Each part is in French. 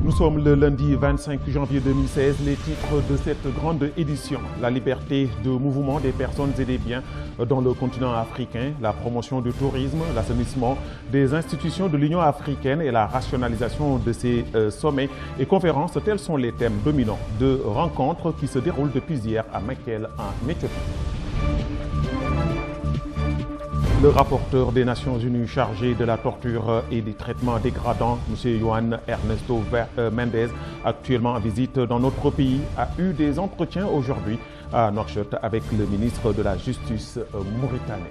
Nous sommes le lundi 25 janvier 2016. Les titres de cette grande édition: la liberté de mouvement des personnes et des biens dans le continent africain, la promotion du tourisme, l'assainissement des institutions de l'Union africaine et la rationalisation de ses sommets et conférences. Tels sont les thèmes dominants de rencontres qui se déroulent depuis hier à Mekelle en Éthiopie. Le rapporteur des Nations Unies chargé de la torture et des traitements dégradants, M. Juan Ernesto Mendez, actuellement en visite dans notre pays, a eu des entretiens aujourd'hui à Nouakchott avec le ministre de la Justice mauritanien.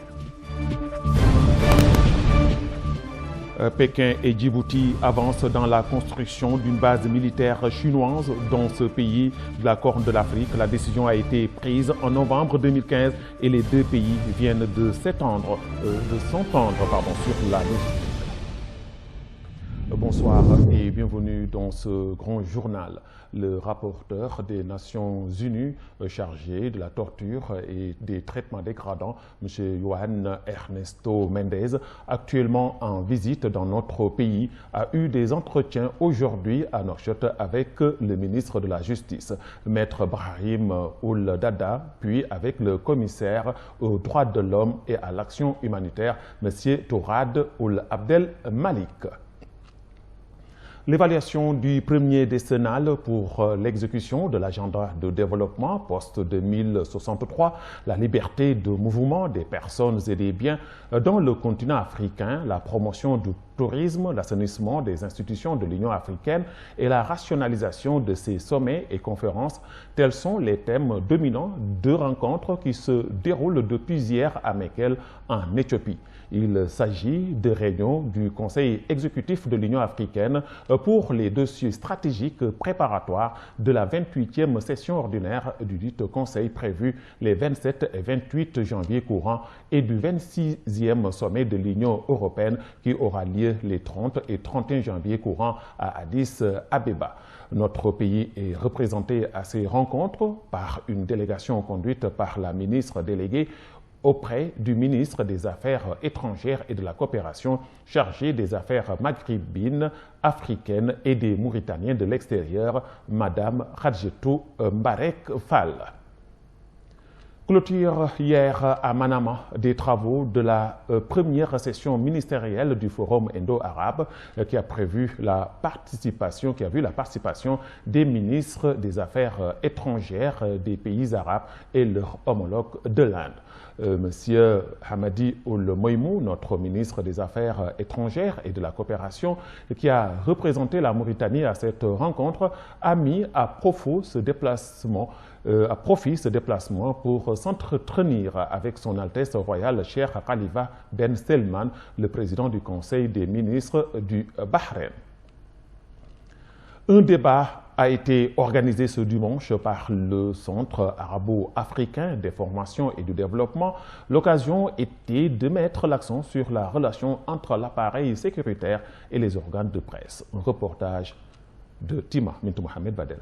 Pékin et Djibouti avancent dans la construction d'une base militaire chinoise dans ce pays de la Corne de l'Afrique. La décision a été prise en novembre 2015 et les deux pays viennent de s'entendre sur la logistique. Bonsoir et bienvenue dans ce grand journal. Le rapporteur des Nations Unies chargé de la torture et des traitements dégradants, M. Juan Ernesto Mendez, actuellement en visite dans notre pays, a eu des entretiens aujourd'hui à Nouakchott avec le ministre de la Justice, Maître Brahim Ould Daddah, puis avec le commissaire aux droits de l'homme et à l'action humanitaire, M. Tourad Ould Abdel Malik. L'évaluation du premier décennal pour l'exécution de l'agenda de développement post-2063, la liberté de mouvement des personnes et des biens dans le continent africain, la promotion du tourisme, l'assainissement des institutions de l'Union africaine et la rationalisation de ses sommets et conférences, tels sont les thèmes dominants de rencontres qui se déroulent depuis hier à Mekelle en Éthiopie. Il s'agit de réunions du Conseil exécutif de l'Union africaine pour les dossiers stratégiques préparatoires de la 28e session ordinaire du dit Conseil prévue les 27 et 28 janvier courants et du 26e sommet de l'Union européenne qui aura lieu les 30 et 31 janvier courants à Addis Abeba. Notre pays est représenté à ces rencontres par une délégation conduite par la ministre déléguée auprès du ministre des Affaires étrangères et de la coopération chargé des affaires maghrébines, africaines et des Mauritaniens de l'extérieur, Madame Khadjetou Mbarek Fall. Clôture hier à Manama des travaux de la première session ministérielle du Forum indo-arabe qui a vu la participation des ministres des Affaires étrangères des pays arabes et leurs homologues de l'Inde. Monsieur Hamadi Ould Moïmou, notre ministre des Affaires étrangères et de la coopération, qui a représenté la Mauritanie à cette rencontre, a mis à profit ce déplacement pour s'entretenir avec son Altesse royale Cheikh Khalifa Ben Selman, le président du Conseil des ministres du Bahreïn. Un débat a été organisé ce dimanche par le Centre arabo-africain des formations et du développement. L'occasion était de mettre l'accent sur la relation entre l'appareil sécuritaire et les organes de presse. Un reportage de Tima Mintou Mohamed Badel.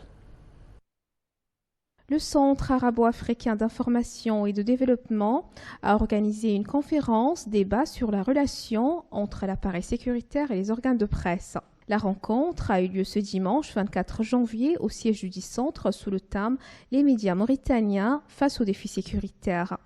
Le Centre arabo-africain d'information et de développement a organisé une conférence débat sur la relation entre l'appareil sécuritaire et les organes de presse. La rencontre a eu lieu ce dimanche 24 janvier au siège du centre sous le thème « Les médias mauritaniens face aux défis sécuritaires ».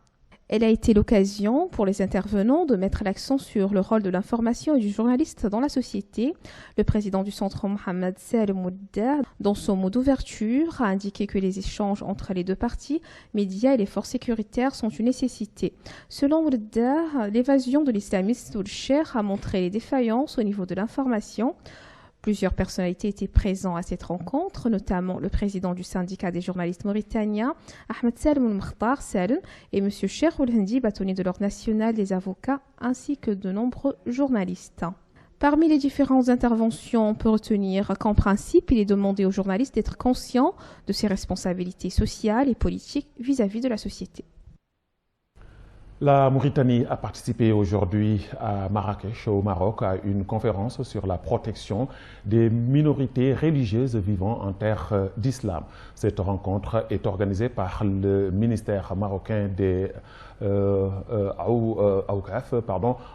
Elle a été l'occasion pour les intervenants de mettre l'accent sur le rôle de l'information et du journaliste dans la société. Le président du centre, Mohamed Salem Ouddar, dans son mot d'ouverture, a indiqué que les échanges entre les deux parties, médias et les forces sécuritaires, sont une nécessité. Selon Ouddar, l'évasion de l'islamiste Ould Cheikh a montré les défaillances au niveau de l'information. Plusieurs personnalités étaient présentes à cette rencontre, notamment le président du syndicat des journalistes mauritaniens, Ahmed Salem Mokhtar Salem, et M. Cheikh Ould Hindi, bâtonnier de l'Ordre national des avocats, ainsi que de nombreux journalistes. Parmi les différentes interventions, on peut retenir qu'en principe, il est demandé aux journalistes d'être conscients de ses responsabilités sociales et politiques vis-à-vis de la société. La Mauritanie a participé aujourd'hui à Marrakech, au Maroc, à une conférence sur la protection des minorités religieuses vivant en terre d'islam. Cette rencontre est organisée par le ministère marocain des Aoukaf,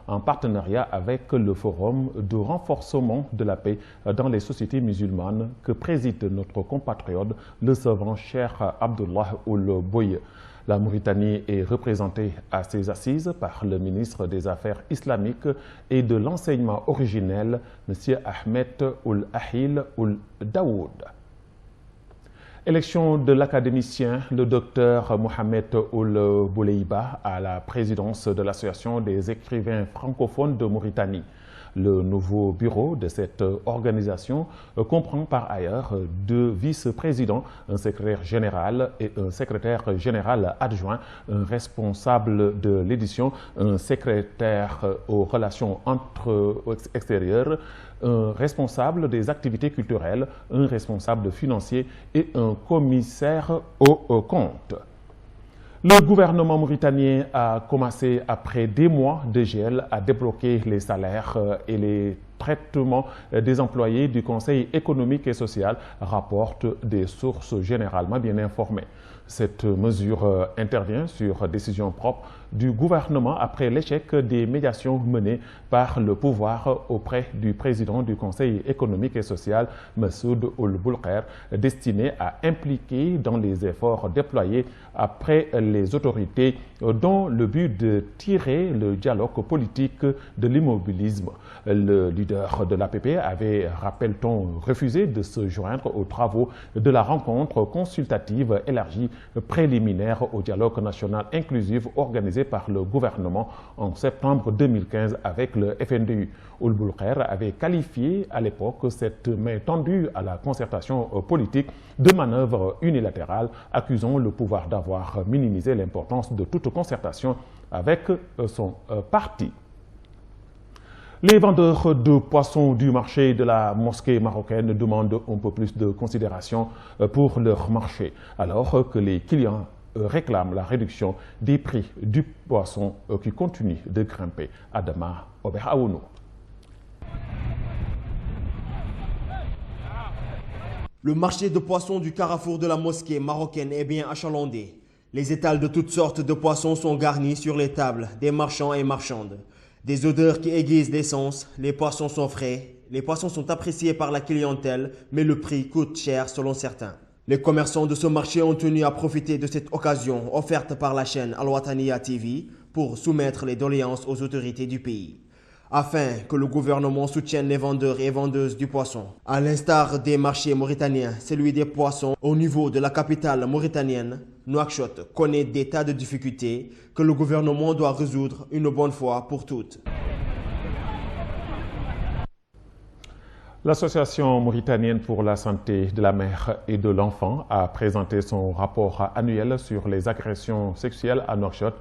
en partenariat avec le Forum de renforcement de la paix dans les sociétés musulmanes que préside notre compatriote, le savant Cheikh Abdullah Ould Bouye. La Mauritanie est représentée à ces assises par le ministre des Affaires islamiques et de l'enseignement originel, M. Ahmed Ould Ahil Ould Daoud. Élection de l'académicien, le docteur Mohamed Ould Bouleiba à la présidence de l'Association des écrivains francophones de Mauritanie. Le nouveau bureau de cette organisation comprend par ailleurs 2 vice-présidents, un secrétaire général et un secrétaire général adjoint, un responsable de l'édition, un secrétaire aux relations extérieures, un responsable des activités culturelles, un responsable financier et un commissaire aux comptes. Le gouvernement mauritanien a commencé, après des mois de gel, à débloquer les salaires et les traitements des employés du Conseil économique et social, rapportent des sources généralement bien informées. Cette mesure intervient sur décision propre du gouvernement après l'échec des médiations menées par le pouvoir auprès du président du Conseil économique et social, Massoud Ould Boulkher, destiné à impliquer dans les efforts déployés après les autorités dans le but de tirer le dialogue politique de l'immobilisme. Le leader de l'APP avait, rappelle-t-on, refusé de se joindre aux travaux de la rencontre consultative élargie préliminaire au dialogue national inclusif organisé par le gouvernement en septembre 2015 avec le FNDU. Ould Boulkher avait qualifié à l'époque cette main tendue à la concertation politique de manœuvre unilatérale, accusant le pouvoir d'avoir minimisé l'importance de toute concertation avec son parti. Les vendeurs de poissons du marché de la mosquée marocaine demandent un peu plus de considération pour leur marché, alors que les clients réclament la réduction des prix du poisson qui continue de grimper. Adama Ober-Aounou. Le marché de poissons du carrefour de la mosquée marocaine est bien achalandé. Les étals de toutes sortes de poissons sont garnis sur les tables des marchands et marchandes. Des odeurs qui aiguisent les sens, les poissons sont frais, les poissons sont appréciés par la clientèle, mais le prix coûte cher selon certains. Les commerçants de ce marché ont tenu à profiter de cette occasion offerte par la chaîne Al Wataniya TV pour soumettre les doléances aux autorités du pays, afin que le gouvernement soutienne les vendeurs et vendeuses du poisson. À l'instar des marchés mauritaniens, celui des poissons au niveau de la capitale mauritanienne, Nouakchott, connaît des tas de difficultés que le gouvernement doit résoudre une bonne fois pour toutes. L'Association mauritanienne pour la santé de la mère et de l'enfant a présenté son rapport annuel sur les agressions sexuelles à Nouakchott.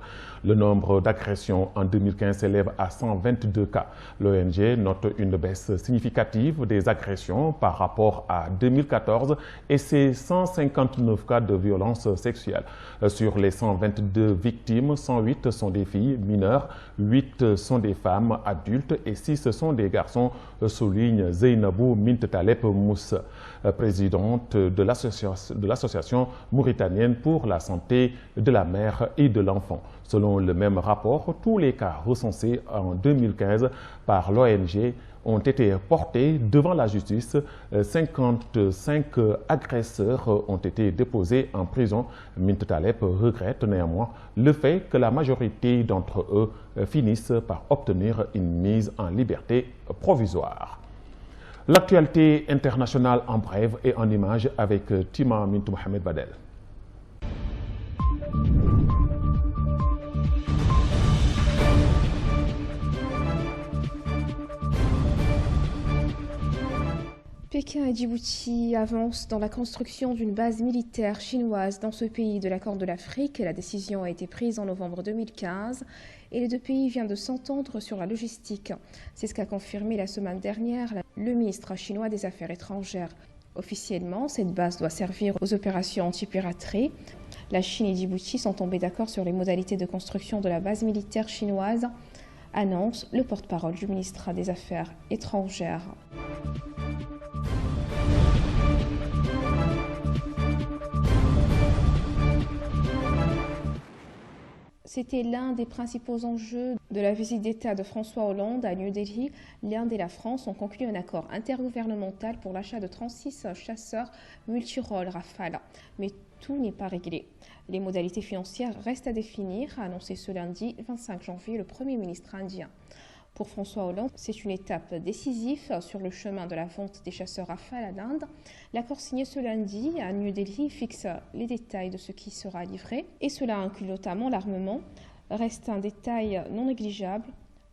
Le nombre d'agressions en 2015 s'élève à 122 cas. L'ONG note une baisse significative des agressions par rapport à 2014 et ses 159 cas de violences sexuelles. Sur les 122 victimes, 108 sont des filles mineures, 8 sont des femmes adultes et 6 sont des garçons, souligne Zeynabou Mint Taleb Moussa, présidente de l'Association mauritanienne pour la santé de la mère et de l'enfant. Selon le même rapport, tous les cas recensés en 2015 par l'ONG ont été portés devant la justice. 55 agresseurs ont été déposés en prison. Mint Taleb regrette néanmoins le fait que la majorité d'entre eux finissent par obtenir une mise en liberté provisoire. L'actualité internationale en bref et en images avec Tima Mintou Mohamed Badel. Pékin et Djibouti avancent dans la construction d'une base militaire chinoise dans ce pays de la Corne de l'Afrique. La décision a été prise en novembre 2015 et les deux pays viennent de s'entendre sur la logistique. C'est ce qu'a confirmé la semaine dernière le ministre chinois des Affaires étrangères. Officiellement, cette base doit servir aux opérations anti-piraterie, La Chine et Djibouti sont tombés d'accord sur les modalités de construction de la base militaire chinoise, annonce le porte-parole du ministère des Affaires étrangères. C'était l'un des principaux enjeux de la visite d'État de François Hollande à New Delhi. L'Inde et la France ont conclu un accord intergouvernemental pour l'achat de 36 chasseurs multirôles Rafale. Mais tout n'est pas réglé. Les modalités financières restent à définir, a annoncé ce lundi 25 janvier le Premier ministre indien. Pour François Hollande, c'est une étape décisive sur le chemin de la vente des chasseurs Rafale à l'Inde. L'accord signé ce lundi à New Delhi fixe les détails de ce qui sera livré et cela inclut notamment l'armement. Reste un détail non négligeable,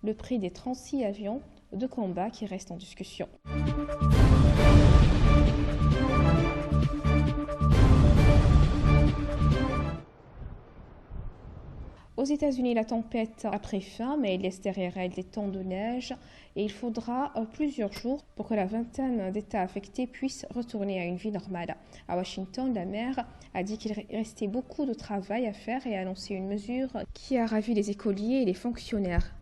le prix des 36 avions de combat qui reste en discussion. Aux États-Unis, la tempête a pris fin, mais il laisse derrière elle des temps de neige et il faudra plusieurs jours pour que la vingtaine d'États affectés puissent retourner à une vie normale. À Washington, la maire a dit qu'il restait beaucoup de travail à faire et a annoncé une mesure qui a ravi les écoliers et les fonctionnaires.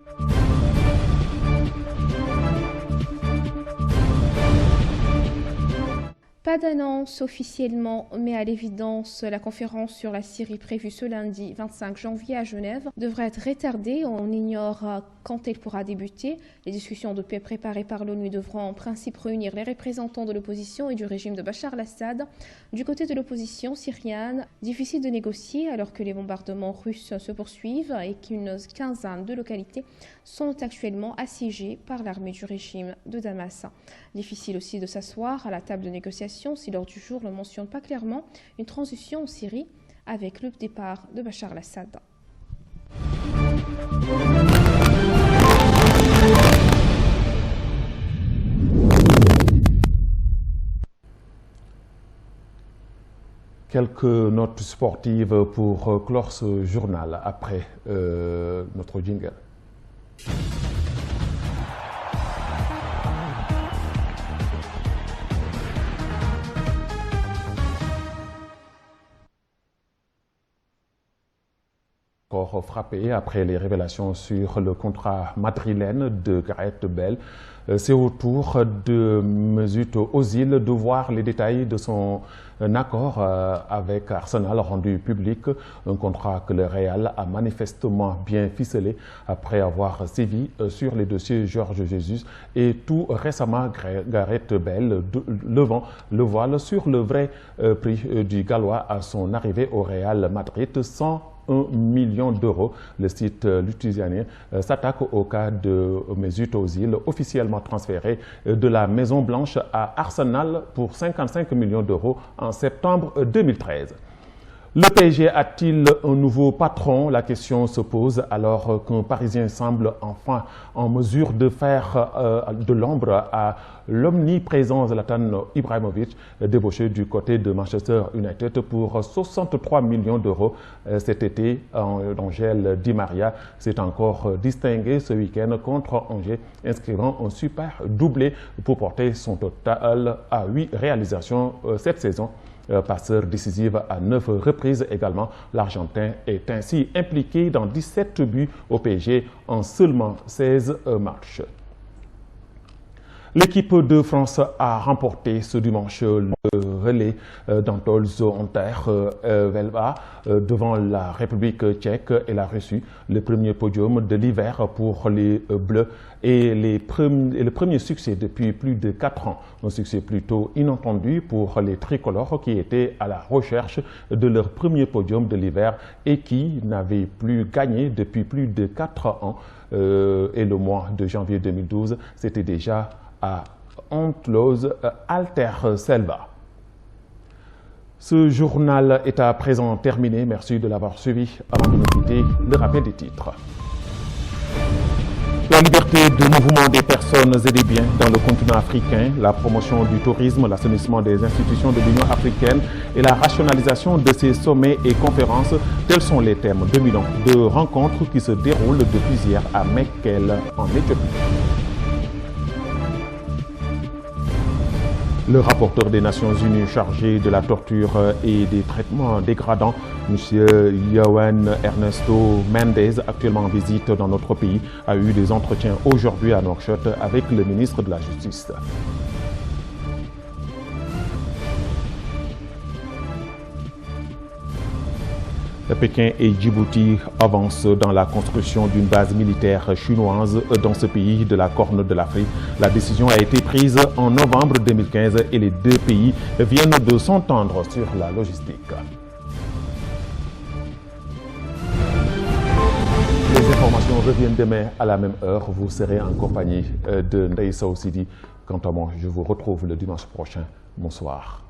Pas d'annonce officiellement, mais à l'évidence, la conférence sur la Syrie prévue ce lundi 25 janvier à Genève devrait être retardée. On ignore quand elle pourra débuter. Les discussions de paix préparées par l'ONU devront en principe réunir les représentants de l'opposition et du régime de Bachar al-Assad. Du côté de l'opposition syrienne, difficile de négocier alors que les bombardements russes se poursuivent et qu'une quinzaine de localités sont actuellement assiégées par l'armée du régime de Damas. Difficile aussi de s'asseoir à la table de négociation si l'ordre du jour ne mentionne pas clairement une transition en Syrie avec le départ de Bachar al-Assad. Quelques notes sportives pour clore ce journal après notre jingle. Frappé après les révélations sur le contrat madrilène de Gareth Bale. C'est au tour de Mesut Ozil de voir les détails de son accord avec Arsenal rendu public. Un contrat que le Real a manifestement bien ficelé après avoir sévi sur les dossiers George Jesus et tout récemment Gareth Bale levant le voile sur le vrai prix du Gallois à son arrivée au Real Madrid sans 1 million d'euros. Le site luthusien s'attaque au cas de Mesut Ozil, officiellement transféré de la Maison Blanche à Arsenal pour 55 millions d'euros en septembre 2013. Le PSG a-t-il un nouveau patron? La question se pose alors qu'un Parisien semble enfin en mesure de faire de l'ombre à l'omniprésent Zlatan Ibrahimovic, débauché du côté de Manchester United pour 63 millions d'euros cet été. Angel Di Maria s'est encore distingué ce week-end contre Angers, inscrivant un super doublé pour porter son total à 8 réalisations cette saison. Passeur décisif à 9 reprises également, l'Argentin est ainsi impliqué dans 17 buts au PSG en seulement 16 matchs. L'équipe de France a remporté ce dimanche le relais d'Antolz-Onter-Velva devant la République tchèque et la Russie, le premier podium de l'hiver pour les Bleus et le premier succès depuis plus de 4 ans. Un succès plutôt inattendu pour les tricolores qui étaient à la recherche de leur premier podium de l'hiver et qui n'avaient plus gagné depuis plus de 4 ans. Et le mois de janvier 2012, c'était déjà à Antloz-Alter-Selva. Ce journal est à présent terminé. Merci de l'avoir suivi. Avant de nous quitter, le rappel des titres. La liberté de mouvement des personnes et des biens dans le continent africain, la promotion du tourisme, l'assainissement des institutions de l'Union africaine et la rationalisation de ses sommets et conférences, tels sont les thèmes dominants de rencontres qui se déroulent depuis hier à Mekelle, en Éthiopie. Le rapporteur des Nations Unies chargé de la torture et des traitements dégradants, M. Juan Ernesto Méndez, actuellement en visite dans notre pays, a eu des entretiens aujourd'hui à Nouakchott avec le ministre de la Justice. Pékin et Djibouti avancent dans la construction d'une base militaire chinoise dans ce pays de la Corne de l'Afrique. La décision a été prise en novembre 2015 et les deux pays viennent de s'entendre sur la logistique. Les informations reviennent demain à la même heure. Vous serez en compagnie de Ndeye Sow Sidi. Quant à moi, je vous retrouve le dimanche prochain. Bonsoir.